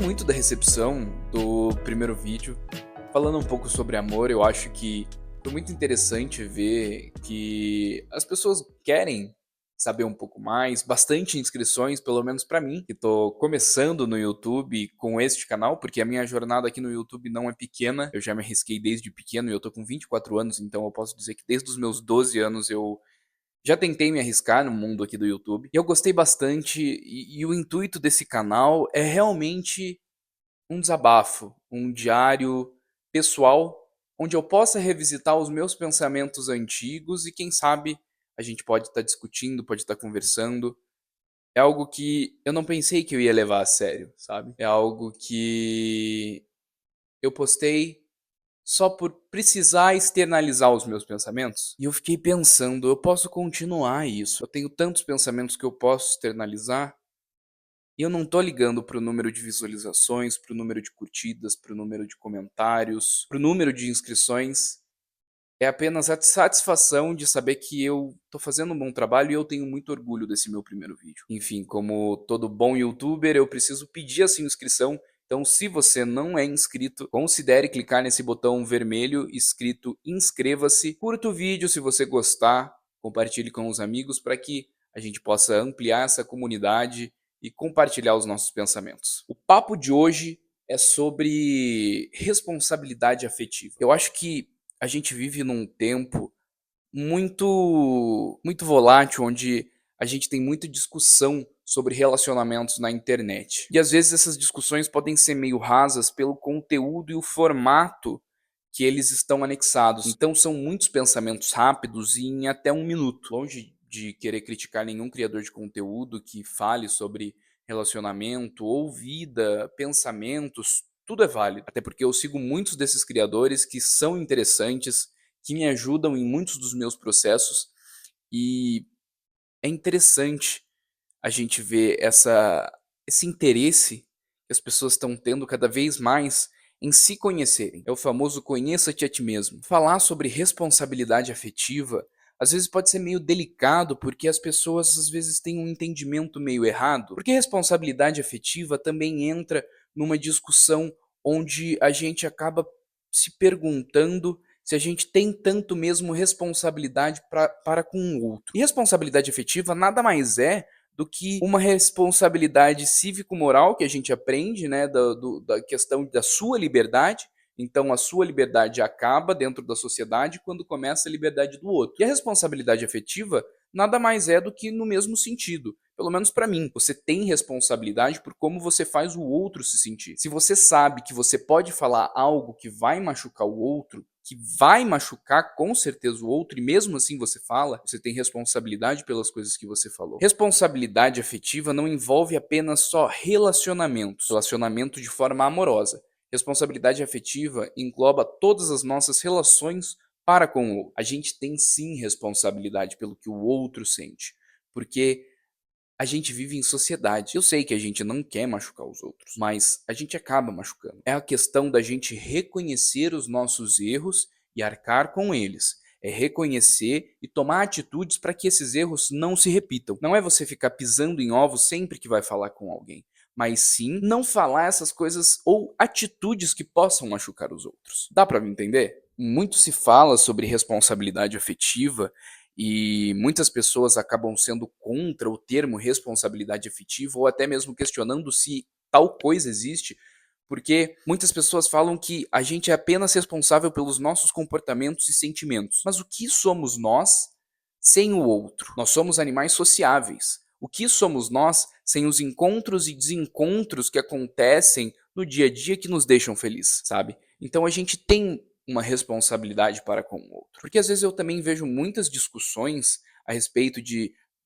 muito da recepção do primeiro vídeo. Falando um pouco sobre amor, eu acho que foi muito interessante ver que as pessoas querem saber um pouco mais, bastante inscrições, pelo menos pra mim, que tô começando no YouTube com este canal, porque a minha jornada aqui no YouTube não é pequena, eu já me arrisquei desde pequeno e eu tô com 24 anos, então eu posso dizer que desde os meus 12 anos eu já tentei me arriscar no mundo aqui do YouTube, e eu gostei bastante, e o intuito desse canal é realmente um desabafo, um diário pessoal, onde eu possa revisitar os meus pensamentos antigos e quem sabe a gente pode estar discutindo, pode estar conversando. É algo que eu não pensei que eu ia levar a sério, sabe? É algo que eu postei só por precisar externalizar os meus pensamentos. E eu fiquei pensando, eu posso continuar isso. Eu tenho tantos pensamentos que eu posso externalizar. E eu não tô ligando pro número de visualizações, pro número de curtidas, pro número de comentários, pro número de inscrições. É apenas a satisfação de saber que eu tô fazendo um bom trabalho e eu tenho muito orgulho desse meu primeiro vídeo. Enfim, como todo bom youtuber, eu preciso pedir a sua inscrição. Então, se você não é inscrito, considere clicar nesse botão vermelho escrito inscreva-se. Curta o vídeo se você gostar, compartilhe com os amigos para que a gente possa ampliar essa comunidade e compartilhar os nossos pensamentos. O papo de hoje é sobre responsabilidade afetiva. Eu acho que a gente vive num tempo muito volátil, onde a gente tem muita discussão sobre relacionamentos na internet. E às vezes essas discussões podem ser meio rasas pelo conteúdo e o formato que eles estão anexados. Então são muitos pensamentos rápidos e em até um minuto. Longe de querer criticar nenhum criador de conteúdo que fale sobre relacionamento ou vida, pensamentos, tudo é válido. Até porque eu sigo muitos desses criadores que são interessantes, que me ajudam em muitos dos meus processos e é interessante a gente ver esse interesse que as pessoas estão tendo cada vez mais em se conhecerem. É o famoso conheça-te a ti mesmo. Falar sobre responsabilidade afetiva às vezes pode ser meio delicado porque as pessoas às vezes têm um entendimento meio errado. Porque responsabilidade afetiva também entra numa discussão onde a gente acaba se perguntando se a gente tem tanto mesmo responsabilidade para com o outro. E responsabilidade afetiva nada mais é do que uma responsabilidade cívico-moral que a gente aprende, né, da questão da sua liberdade. Então, a sua liberdade acaba dentro da sociedade quando começa a liberdade do outro. E a responsabilidade afetiva nada mais é do que no mesmo sentido. Pelo menos para mim, você tem responsabilidade por como você faz o outro se sentir. Se você sabe que você pode falar algo que vai machucar o outro, que vai machucar com certeza o outro, e mesmo assim você fala, você tem responsabilidade pelas coisas que você falou. Responsabilidade afetiva não envolve apenas só relacionamento de forma amorosa. Responsabilidade afetiva engloba todas as nossas relações para com o outro. A gente tem sim responsabilidade pelo que o outro sente, porque a gente vive em sociedade. Eu sei que a gente não quer machucar os outros, mas a gente acaba machucando. É a questão da gente reconhecer os nossos erros e arcar com eles. É reconhecer e tomar atitudes para que esses erros não se repitam. Não é você ficar pisando em ovos sempre que vai falar com alguém, mas sim não falar essas coisas ou atitudes que possam machucar os outros. Dá para me entender? Muito se fala sobre responsabilidade afetiva e muitas pessoas acabam sendo contra o termo responsabilidade afetiva ou até mesmo questionando se tal coisa existe, porque muitas pessoas falam que a gente é apenas responsável pelos nossos comportamentos e sentimentos. Mas o que somos nós sem o outro? Nós somos animais sociáveis. O que somos nós sem os encontros e desencontros que acontecem no dia a dia que nos deixam felizes, sabe? Então a gente tem uma responsabilidade para com o outro. Porque às vezes eu também vejo muitas discussões a respeito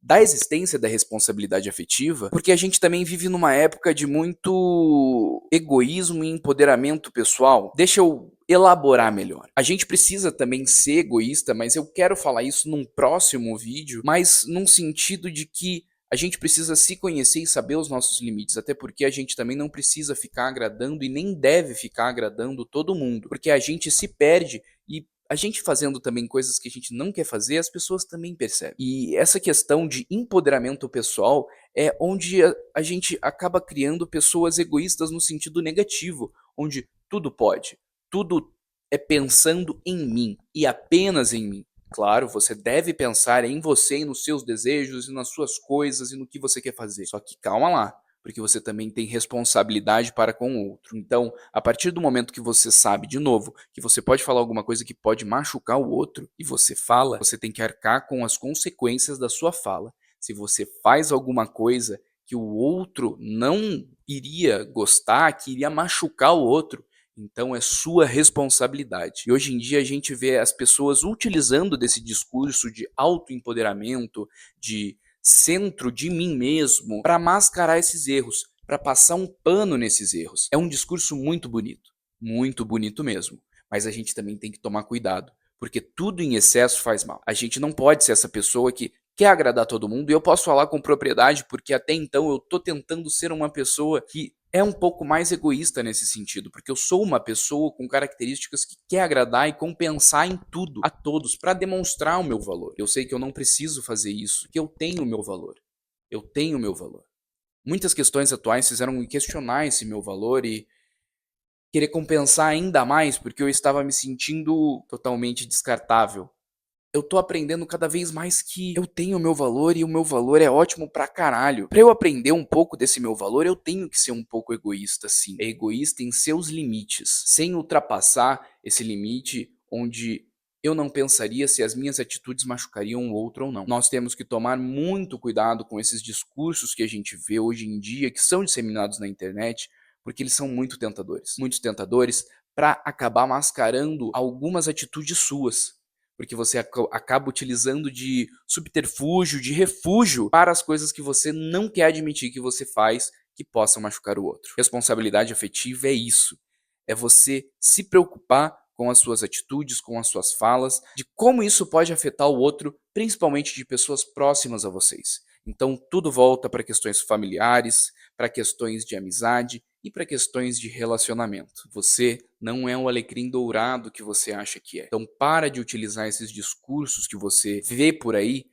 da existência da responsabilidade afetiva, porque a gente também vive numa época de muito egoísmo e empoderamento pessoal. Deixa eu elaborar melhor. A gente precisa também ser egoísta, mas eu quero falar isso num próximo vídeo, mas num sentido de que a gente precisa se conhecer e saber os nossos limites, até porque a gente também não precisa ficar agradando e nem deve ficar agradando todo mundo, porque a gente se perde e a gente fazendo também coisas que a gente não quer fazer, as pessoas também percebem. E essa questão de empoderamento pessoal é onde a gente acaba criando pessoas egoístas no sentido negativo, onde tudo pode, tudo é pensando em mim e apenas em mim. Claro, você deve pensar em você e nos seus desejos e nas suas coisas e no que você quer fazer. Só que calma lá, porque você também tem responsabilidade para com o outro. Então, a partir do momento que você sabe, de novo, que você pode falar alguma coisa que pode machucar o outro e você fala, você tem que arcar com as consequências da sua fala. Se você faz alguma coisa que o outro não iria gostar, que iria machucar o outro, então é sua responsabilidade. E hoje em dia a gente vê as pessoas utilizando desse discurso de autoempoderamento, de centro de mim mesmo, para mascarar esses erros, para passar um pano nesses erros. É um discurso muito bonito mesmo. Mas a gente também tem que tomar cuidado, porque tudo em excesso faz mal. A gente não pode ser essa pessoa que quer agradar todo mundo, e eu posso falar com propriedade, porque até então eu tô tentando ser uma pessoa que é um pouco mais egoísta nesse sentido, porque eu sou uma pessoa com características que quer agradar e compensar em tudo, a todos, para demonstrar o meu valor. Eu sei que eu não preciso fazer isso, que eu tenho o meu valor. Eu tenho o meu valor. Muitas questões atuais fizeram me questionar esse meu valor e querer compensar ainda mais, porque eu estava me sentindo totalmente descartável. Eu tô aprendendo cada vez mais que eu tenho o meu valor e o meu valor é ótimo pra caralho. Pra eu aprender um pouco desse meu valor, eu tenho que ser um pouco egoísta, sim. É egoísta em seus limites, sem ultrapassar esse limite onde eu não pensaria se as minhas atitudes machucariam o outro ou não. Nós temos que tomar muito cuidado com esses discursos que a gente vê hoje em dia, que são disseminados na internet, porque eles são muito tentadores para acabar mascarando algumas atitudes suas, porque você acaba utilizando de subterfúgio, de refúgio para as coisas que você não quer admitir que você faz que possam machucar o outro. Responsabilidade afetiva é isso. É você se preocupar com as suas atitudes, com as suas falas, de como isso pode afetar o outro, principalmente de pessoas próximas a vocês. Então, tudo volta para questões familiares, para questões de amizade e para questões de relacionamento. Você não é o alecrim dourado que você acha que é. Então, para de utilizar esses discursos que você vê por aí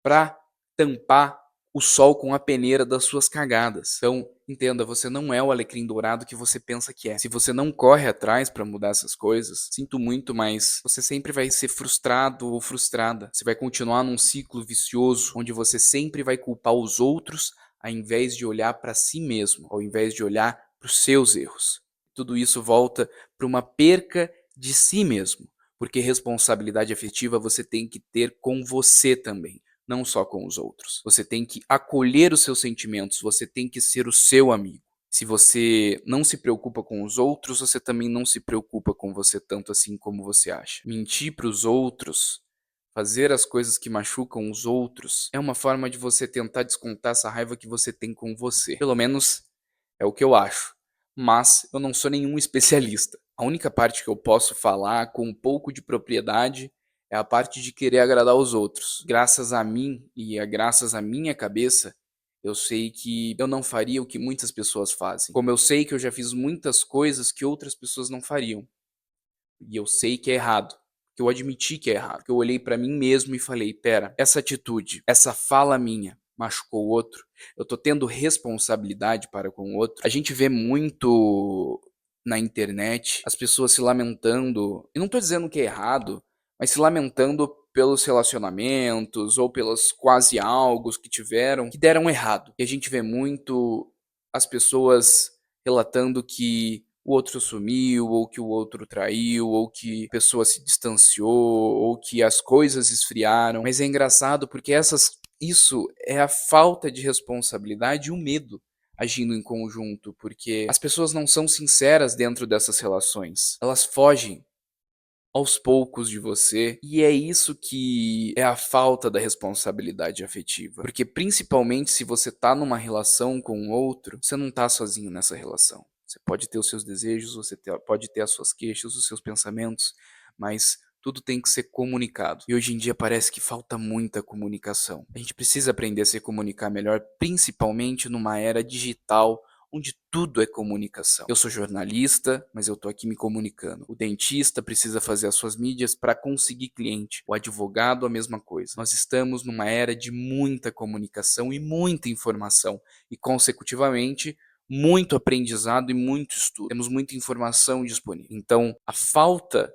para tampar o sol com a peneira das suas cagadas. Então, entenda, você não é o alecrim dourado que você pensa que é. Se você não corre atrás para mudar essas coisas, sinto muito, mas você sempre vai ser frustrado ou frustrada. Você vai continuar num ciclo vicioso onde você sempre vai culpar os outros ao invés de olhar para si mesmo, ao invés de olhar para os seus erros. Tudo isso volta para uma perca de si mesmo, porque responsabilidade afetiva você tem que ter com você também, não só com os outros. Você tem que acolher os seus sentimentos, você tem que ser o seu amigo. Se você não se preocupa com os outros, você também não se preocupa com você tanto assim como você acha. Mentir para os outros, fazer as coisas que machucam os outros, é uma forma de você tentar descontar essa raiva que você tem com você. Pelo menos é o que eu acho. Mas eu não sou nenhum especialista. A única parte que eu posso falar com um pouco de propriedade é a parte de querer agradar os outros. Graças a mim e graças à minha cabeça, eu sei que eu não faria o que muitas pessoas fazem. Como eu sei que eu já fiz muitas coisas que outras pessoas não fariam. E eu sei que é errado. Que eu admiti que é errado. Que eu olhei pra mim mesmo e falei, pera, essa atitude, essa fala minha machucou o outro. Eu tô tendo responsabilidade para com o outro. A gente vê muito na internet as pessoas se lamentando, e não tô dizendo que é errado, mas se lamentando pelos relacionamentos ou pelos quase algos que tiveram que deram errado. E a gente vê muito as pessoas relatando que o outro sumiu, ou que o outro traiu, ou que a pessoa se distanciou, ou que as coisas esfriaram. Mas é engraçado porque isso é a falta de responsabilidade e o medo agindo em conjunto, porque as pessoas não são sinceras dentro dessas relações. Elas fogem aos poucos de você, e é isso que é a falta da responsabilidade afetiva. Porque principalmente se você tá numa relação com o outro, você não tá sozinho nessa relação. Você pode ter os seus desejos, pode ter as suas queixas, os seus pensamentos, mas tudo tem que ser comunicado. E hoje em dia parece que falta muita comunicação. A gente precisa aprender a se comunicar melhor, principalmente numa era digital, onde tudo é comunicação. Eu sou jornalista, mas eu tô aqui me comunicando. O dentista precisa fazer as suas mídias para conseguir cliente. O advogado, a mesma coisa. Nós estamos numa era de muita comunicação e muita informação e, consecutivamente, muito aprendizado e muito estudo. Temos muita informação disponível. Então, a falta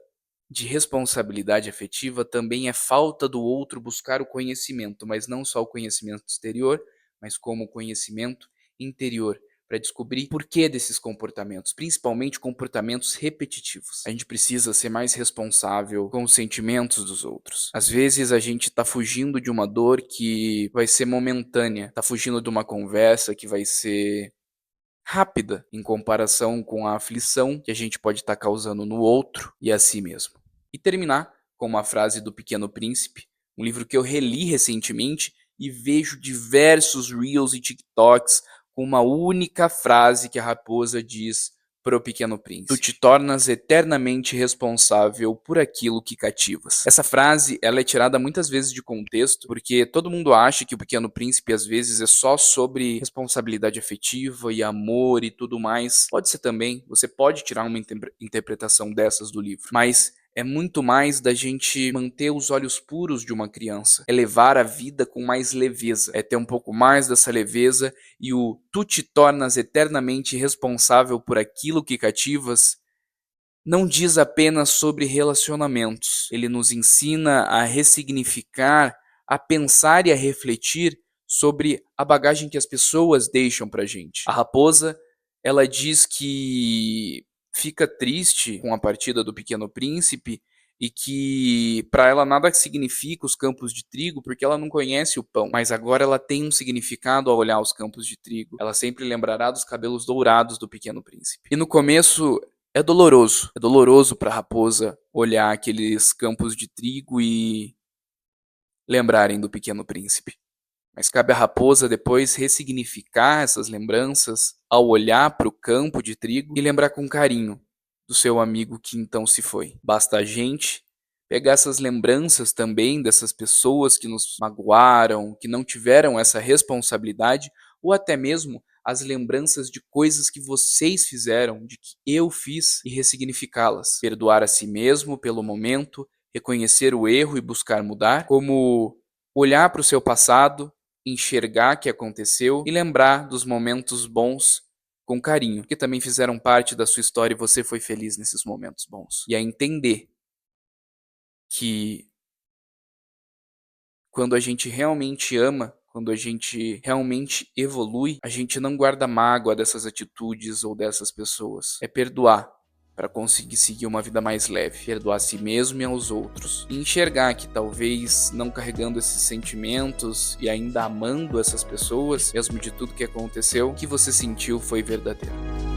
de responsabilidade afetiva também é falta do outro buscar o conhecimento, mas não só o conhecimento exterior, mas como o conhecimento interior, para descobrir por que desses comportamentos, principalmente comportamentos repetitivos. A gente precisa ser mais responsável com os sentimentos dos outros. Às vezes a gente está fugindo de uma dor que vai ser momentânea, está fugindo de uma conversa que vai ser rápida em comparação com a aflição que a gente pode estar causando no outro e a si mesmo. E terminar com uma frase do Pequeno Príncipe, um livro que eu reli recentemente e vejo diversos reels e TikToks com uma única frase que a raposa diz para o Pequeno Príncipe: tu te tornas eternamente responsável por aquilo que cativas. Essa frase ela é tirada muitas vezes de contexto, porque todo mundo acha que o Pequeno Príncipe às vezes é só sobre responsabilidade afetiva e amor e tudo mais. Pode ser também, você pode tirar uma interpretação dessas do livro, mas é muito mais da gente manter os olhos puros de uma criança, é levar a vida com mais leveza, é ter um pouco mais dessa leveza, e o tu te tornas eternamente responsável por aquilo que cativas não diz apenas sobre relacionamentos. Ele nos ensina a ressignificar, a pensar e a refletir sobre a bagagem que as pessoas deixam pra gente. A raposa, ela diz que fica triste com a partida do Pequeno Príncipe e que para ela nada significa os campos de trigo porque ela não conhece o pão, mas agora ela tem um significado ao olhar os campos de trigo. Ela sempre lembrará dos cabelos dourados do Pequeno Príncipe. E no começo é doloroso para a raposa olhar aqueles campos de trigo e lembrarem do Pequeno Príncipe. Mas cabe à raposa depois ressignificar essas lembranças ao olhar para o campo de trigo e lembrar com carinho do seu amigo que então se foi. Basta a gente pegar essas lembranças também dessas pessoas que nos magoaram, que não tiveram essa responsabilidade, ou até mesmo as lembranças de coisas que vocês fizeram, de que eu fiz, e ressignificá-las. Perdoar a si mesmo pelo momento, reconhecer o erro e buscar mudar, como olhar para o seu passado, enxergar o que aconteceu e lembrar dos momentos bons com carinho, que também fizeram parte da sua história e você foi feliz nesses momentos bons. E a entender que quando a gente realmente ama, quando a gente realmente evolui, a gente não guarda mágoa dessas atitudes ou dessas pessoas. É perdoar para conseguir seguir uma vida mais leve, perdoar a si mesmo e aos outros. E enxergar que talvez não carregando esses sentimentos e ainda amando essas pessoas, mesmo de tudo que aconteceu, o que você sentiu foi verdadeiro.